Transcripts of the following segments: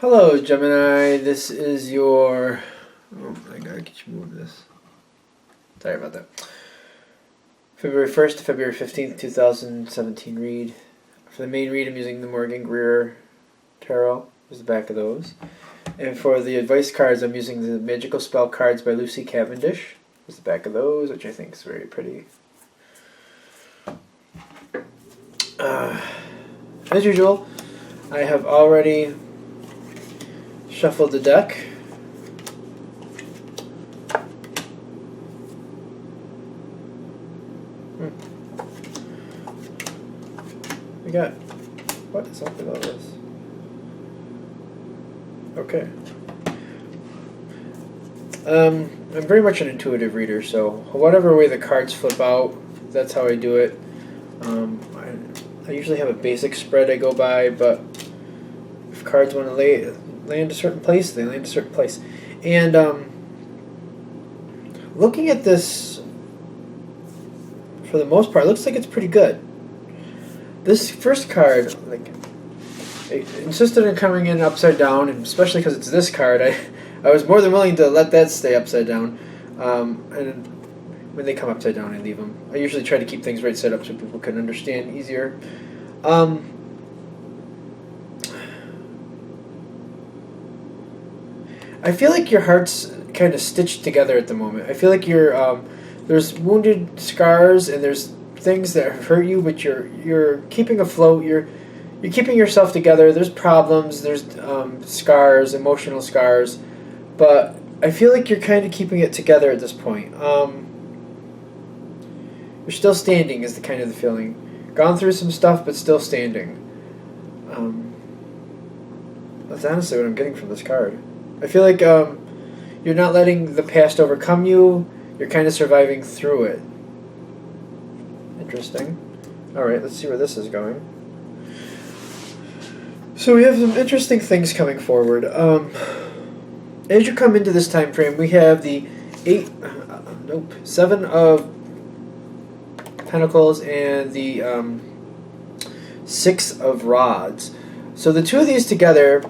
Hello, Gemini. This is your. Oh, I gotta get you move this. Sorry about that. February 1st to February 15th, 2017 read. For the main read, I'm using the Morgan Greer Tarot. There's the back of those. And for the advice cards, I'm using the Magical Spell cards by Lucy Cavendish. There's the back of those, which I think is very pretty. As usual, I have already shuffled the deck. We got, what is up with all this? Okay. I'm very much an intuitive reader, so whatever way the cards flip out, that's how I do it. I usually have a basic spread I go by, but if cards want to land a certain place, they land a certain place. And looking at this, for the most part, it looks like it's pretty good. This first card, it insisted on coming in upside down, and especially because it's this card, I was more than willing to let that stay upside down. And when they come upside down, I leave them. I usually try to keep things right side up so people can understand easier. I feel like your heart's kind of stitched together at the moment. I feel like there's wounded scars and there's things that have hurt you, but you're keeping afloat. You're keeping yourself together. There's problems. There's scars, emotional scars, but I feel like you're kind of keeping it together at this point. You're still standing is the kind of the feeling. Gone through some stuff, but still standing. That's honestly what I'm getting from this card. I feel like you're not letting the past overcome you. You're kind of surviving through it. Interesting. Alright, let's see where this is going. So we have some interesting things coming forward. As you come into this time frame, we have the 7 of Pentacles and the 6 of Rods. So the two of these together,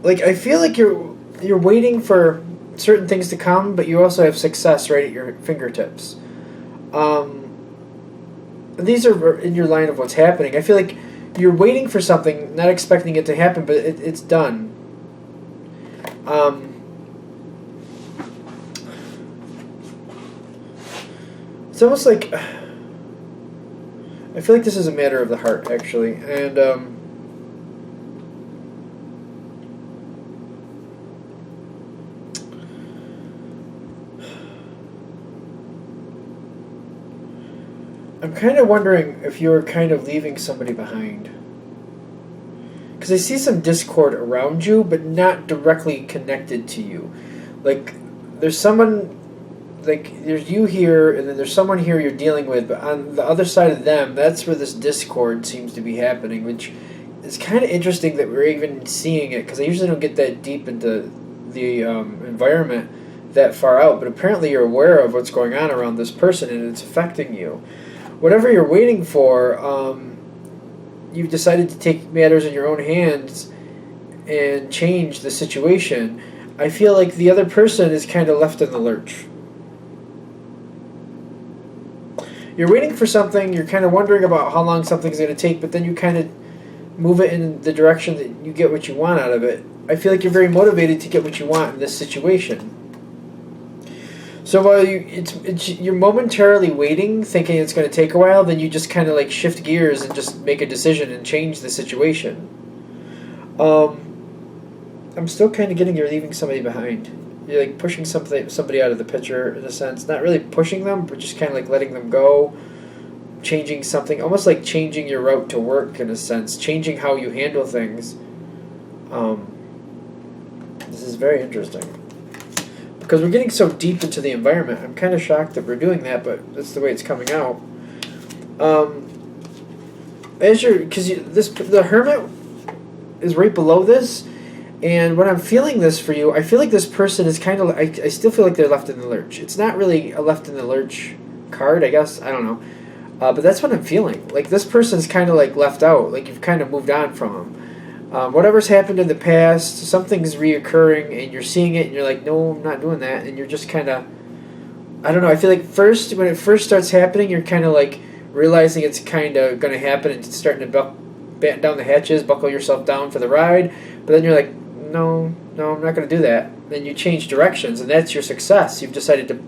I feel like you're waiting for certain things to come, but you also have success right at your fingertips. These are in your line of what's happening. I feel like you're waiting for something, not expecting it to happen, but it's done. It's almost like I feel like this is a matter of the heart, actually, and I'm kind of wondering if you're kind of leaving somebody behind. Because I see some discord around you, but not directly connected to you. There's someone, there's you here, and then there's someone here you're dealing with, but on the other side of them, that's where this discord seems to be happening, which is kind of interesting that we're even seeing it, because I usually don't get that deep into the environment that far out, but apparently you're aware of what's going on around this person, and it's affecting you. Whatever you're waiting for, you've decided to take matters in your own hands and change the situation. I feel like the other person is kind of left in the lurch. You're waiting for something, you're kind of wondering about how long something's going to take, but then you kind of move it in the direction that you get what you want out of it. I feel like you're very motivated to get what you want in this situation. So while you're momentarily waiting, thinking it's going to take a while, then you just kind of shift gears and just make a decision and change the situation. I'm still kind of getting you're leaving somebody behind. You're pushing somebody out of the picture in a sense. Not really pushing them, but just kind of letting them go. Changing something, almost like changing your route to work in a sense. Changing how you handle things. This is very interesting. Because we're getting so deep into the environment, I'm kind of shocked that we're doing that, but that's the way it's coming out. The Hermit is right below this, and when I'm feeling this for you, I feel like this person is kind of, I still feel like they're left in the lurch. It's not really a left in the lurch card, I guess, I don't know. But that's what I'm feeling. This person's kind of left out, you've kind of moved on from them. Whatever's happened in the past, something's reoccurring, and you're seeing it, and you're like, no, I'm not doing that, and you're just kind of, I don't know. I feel like when it first starts happening, you're kind of like realizing it's kind of going to happen, and starting to batten down the hatches, buckle yourself down for the ride. But then you're like, no, I'm not going to do that. Then you change directions, and that's your success. You've decided to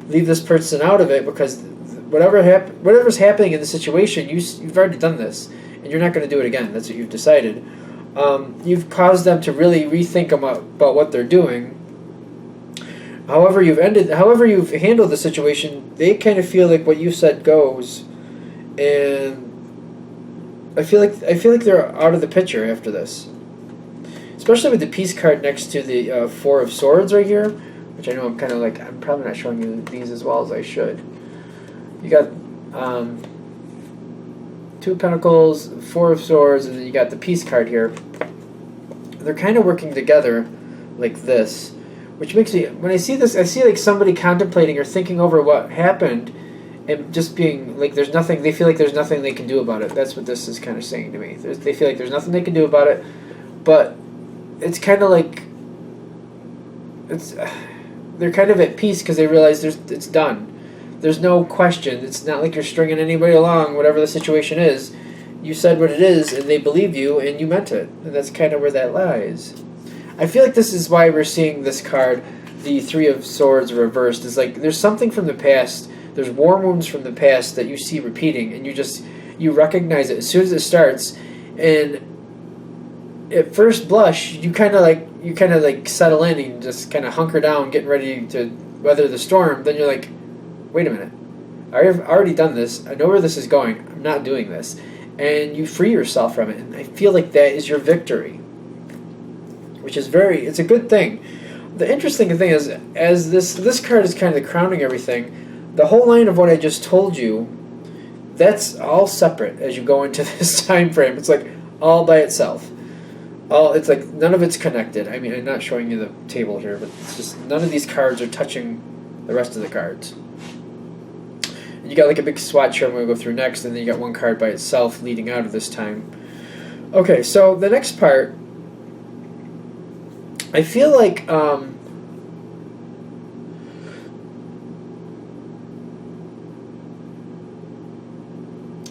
leave this person out of it because whatever's happening in the situation, you've already done this, and you're not going to do it again. That's what you've decided. You've caused them to really rethink about what they're doing. However you've handled the situation, they kind of feel like what you said goes, and I feel like they're out of the picture after this. Especially with the peace card next to the Four of Swords right here, which I know I'm probably not showing you these as well as I should. You got Two of Pentacles, Four of Swords, and then you got the peace card here. They're kind of working together like this, which makes me, when I see this, I see like somebody contemplating or thinking over what happened and just being like, there's nothing, they feel like there's nothing they can do about it. That's what this is kind of saying to me. They feel like there's nothing they can do about it, but it's kind of like, they're kind of at peace because they realize it's done. There's no question. It's not like you're stringing anybody along, whatever the situation is. You said what it is, and they believe you, and you meant it. And that's kind of where that lies. I feel like this is why we're seeing this card, the Three of Swords reversed. Is like there's something from the past, there's war wounds from the past that you see repeating, and you recognize it as soon as it starts. And at first blush, you kind of like settle in and just kind of hunker down, getting ready to weather the storm. Then you're like, wait a minute, I've already done this. I know where this is going. I'm not doing this. And you free yourself from it. And I feel like that is your victory, which is it's a good thing. The interesting thing is, as this card is kind of crowning everything, the whole line of what I just told you, that's all separate as you go into this time frame. It's like all by itself. It's like none of it's connected. I mean, I'm not showing you the table here, but it's just none of these cards are touching the rest of the cards. You got like a big swatch here I'm going to go through next, and then you got one card by itself leading out of this time. Okay, so the next part, I feel like and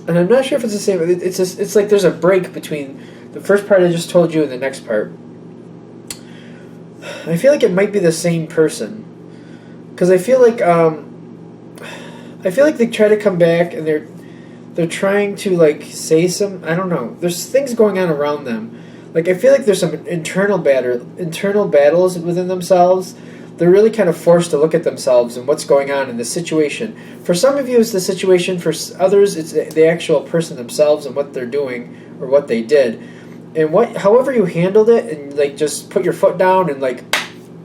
I'm not sure if it's the same. It's like there's a break between the first part I just told you and the next part. I feel like it might be the same person, because I feel like they try to come back and they're trying to like say I don't know. There's things going on around them. Like I feel like there's some internal battles within themselves. They're really kind of forced to look at themselves and what's going on in the situation. For some of you, it's the situation. For others, it's the actual person themselves and what they're doing or what they did. And however you handled it, and like just put your foot down and like,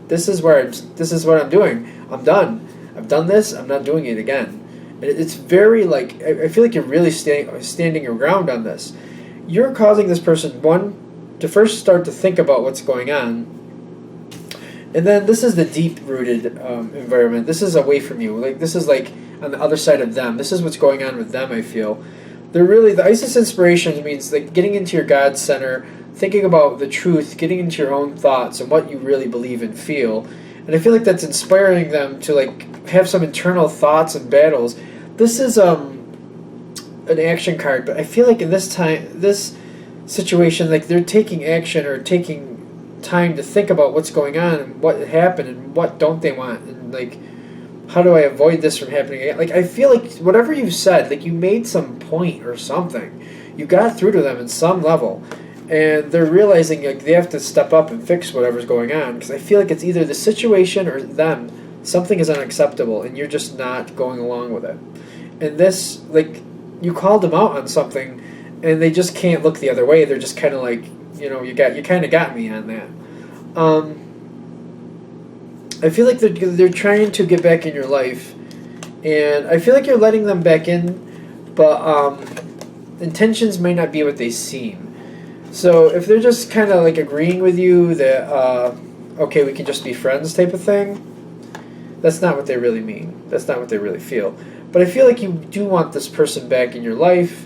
this is what I'm doing. I'm done. I've done this. I'm not doing it again. And it's very like, I feel like you're really standing your ground on this. You're causing this person, one, to first start to think about what's going on. And then this is the deep-rooted environment. This is away from you. Like this is like on the other side of them. This is what's going on with them, I feel. They're really, the Isis inspiration means like getting into your God center, thinking about the truth, getting into your own thoughts and what you really believe and feel. And I feel like that's inspiring them to like have some internal thoughts and battles. This is an action card, but I feel like in this situation, like they're taking action or taking time to think about what's going on and what happened and what don't they want, and like how do I avoid this from happening again. Like I feel like whatever you said, like you made some point or something, you got through to them in some level, and they're realizing like they have to step up and fix whatever's going on, because I feel like it's either the situation or them. Something is unacceptable and you're just not going along with it. And this, like, you called them out on something and they just can't look the other way. They're just kind of like, you kind of got me on that. I feel like they're trying to get back in your life, and I feel like you're letting them back in, but intentions may not be what they seem. So if they're just kind of like agreeing with you that okay, we can just be friends type of thing, that's not what they really mean. That's not what they really feel. But I feel like you do want this person back in your life.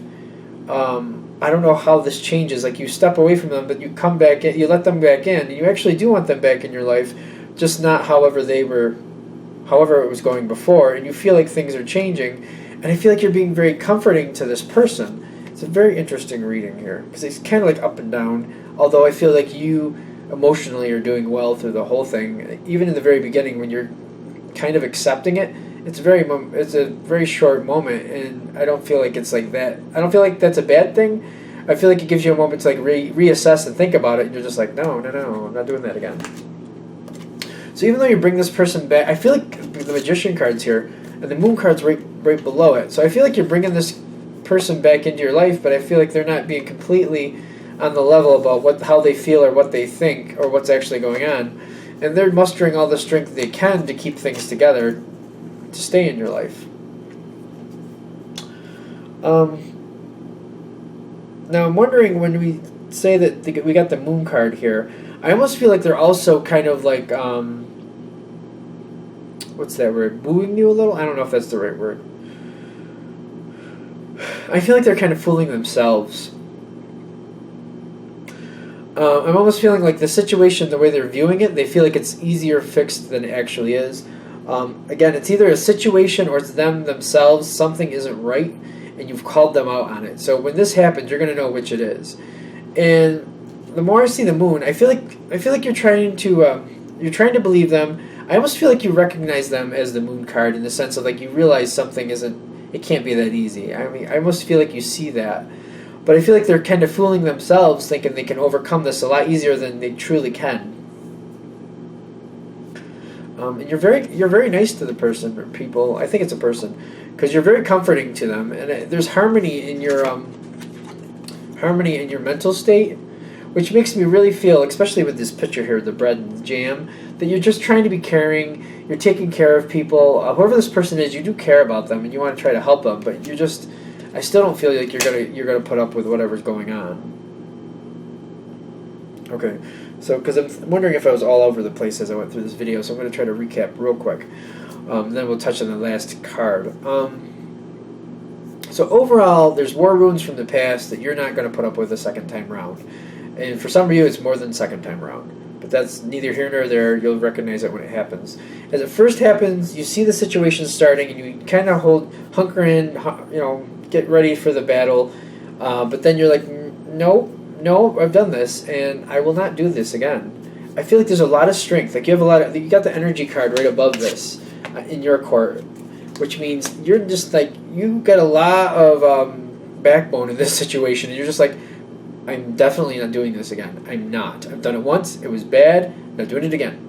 I don't know how this changes. Like, you step away from them, but you come back in, you let them back in, and you actually do want them back in your life, just not however it was going before, and you feel like things are changing, and I feel like you're being very comforting to this person. It's a very interesting reading here, because it's kind of like up and down, although I feel like you emotionally are doing well through the whole thing. Even in the very beginning, when you're kind of accepting it, it's a very short moment, and I don't feel like it's like that. I don't feel like that's a bad thing. I feel like it gives you a moment to like reassess and think about it, and you're just like, no, I'm not doing that again. So even though you bring this person back, I feel like the Magician card's here, and the Moon card's right below it. So I feel like you're bringing this person back into your life, but I feel like they're not being completely on the level about how they feel or what they think or what's actually going on. And they're mustering all the strength they can to keep things together to stay in your life. Now I'm wondering, when we say that we got the Moon card here, I almost feel like they're also kind of like, what's that word? Wooing you a little? I don't know if that's the right word. I feel like they're kind of fooling themselves. I'm almost feeling like the situation, the way they're viewing it, they feel like it's easier fixed than it actually is. Again, it's either a situation or it's them themselves. Something isn't right, and you've called them out on it. So when this happens, you're going to know which it is. And the more I see the Moon, I feel like you're trying to believe them. I almost feel like you recognize them as the Moon card, in the sense of like you realize something it can't be that easy. I mean, I almost feel like you see that. But I feel like they're kind of fooling themselves, thinking they can overcome this a lot easier than they truly can. And you're very nice to the person or people. I think it's a person, because you're very comforting to them, and there's harmony in your mental state, which makes me really feel, especially with this picture here, the bread and the jam, that you're just trying to be caring. You're taking care of people. Whoever this person is, you do care about them, and you want to try to help them, but you're just. I still don't feel like you're gonna put up with whatever's going on. Okay, so because I'm wondering if I was all over the place as I went through this video, so I'm going to try to recap real quick. Then we'll touch on the last card. So overall, there's war wounds from the past that you're not going to put up with a second time round, and for some of you, it's more than second time round. But that's neither here nor there. You'll recognize it when it happens. As it first happens, you see the situation starting, and you kind of hunker in, get ready for the battle, but then you're like, no, I've done this, and I will not do this again. I feel like there's a lot of strength. Like you got the energy card right above this in your court, which means you're just like, you got a lot of backbone in this situation, and you're just like, I'm definitely not doing this again. I'm not. I've done it once. It was bad. I'm not doing it again.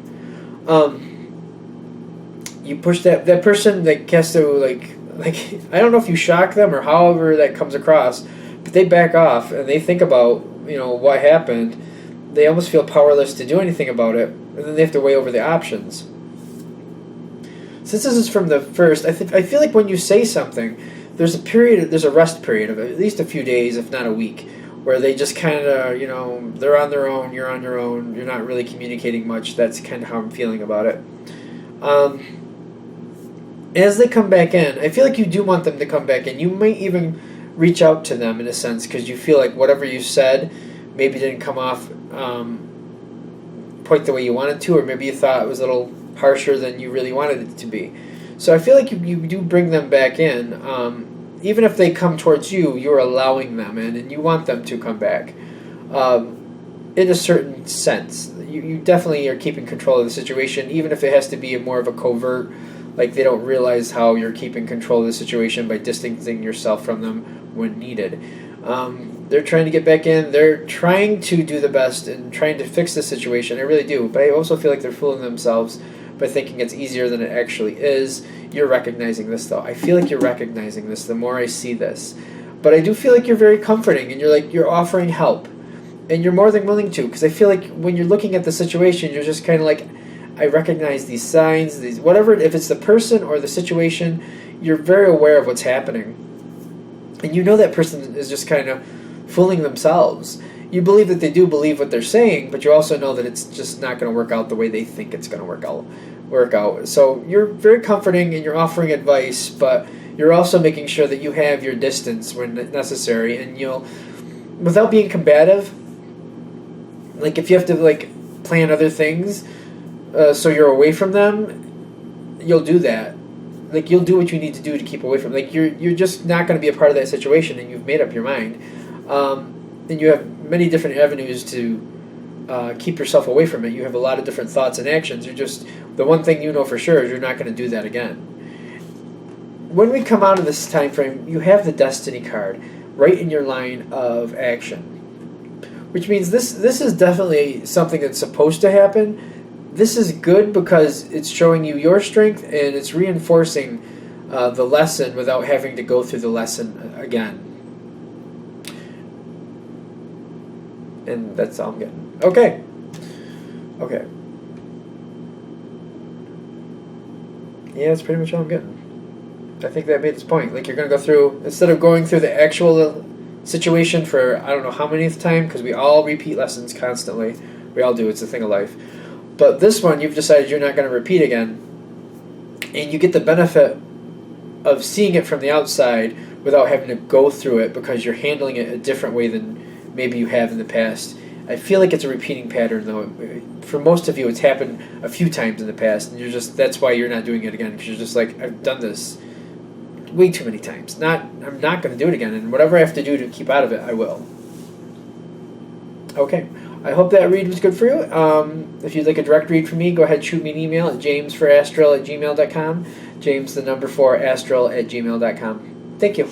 You push that person that has to like I don't know if you shock them or however that comes across, but they back off and they think about what happened. They almost feel powerless to do anything about it, and then they have to weigh over the options. Since this is from the first, I feel like when you say something, there's a rest period of at least a few days, if not a week, where they just kind of, they're on their own, you're on your own, you're not really communicating much. That's kind of how I'm feeling about it. As they come back in, I feel like you do want them to come back in. You might even reach out to them in a sense, because you feel like whatever you said maybe didn't come off quite the way you wanted to, or maybe you thought it was a little harsher than you really wanted it to be. So I feel like you do bring them back in. Even if they come towards you, you're allowing them in, and you want them to come back. In a certain sense, you definitely are keeping control of the situation, even if it has to be more of a covert. Like they don't realize how you're keeping control of the situation by distancing yourself from them when needed. They're trying to get back in. They're trying to do the best and trying to fix the situation. I really do. But I also feel like they're fooling themselves by thinking it's easier than it actually is. You're recognizing this, though. I feel like you're recognizing this the more I see this. But I do feel like you're very comforting, and you're offering help. And you're more than willing to, because I feel like when you're looking at the situation, you're just kind of like, I recognize these signs, if it's the person or the situation, you're very aware of what's happening. And you know that person is just kind of fooling themselves. You believe that they do believe what they're saying, but you also know that it's just not going to work out the way they think it's going to work out. So you're very comforting, and you're offering advice, but you're also making sure that you have your distance when necessary, and you'll without being combative. Like if you have to like plan other things, so you're away from them, you'll do that. Like you'll do what you need to do to keep away from. Like you're just not going to be a part of that situation, and you've made up your mind. And you have many different avenues to keep yourself away from it. You have a lot of different thoughts and actions. You're just the one thing you know for sure is you're not going to do that again. When we come out of this time frame, you have the Destiny card right in your line of action, which means this is definitely something that's supposed to happen. This is good because it's showing you your strength and it's reinforcing the lesson without having to go through the lesson again. And that's all I'm getting. Okay. Yeah, that's pretty much all I'm getting. I think that made its point. Like you're going to go through, instead of going through the actual situation for I don't know how many time, because we all repeat lessons constantly. We all do. It's a thing of life. But this one, you've decided you're not going to repeat again. And you get the benefit of seeing it from the outside without having to go through it because you're handling it a different way than maybe you have in the past. I feel like it's a repeating pattern, though. For most of you, it's happened a few times in the past, and that's why you're not doing it again, because you're just like, I've done this way too many times. I'm not going to do it again, and whatever I have to do to keep out of it, I will. Okay. I hope that read was good for you. If you'd like a direct read from me, go ahead and shoot me an email at jamesforastral@gmail.com. James, the number 4, astral@gmail.com. Thank you.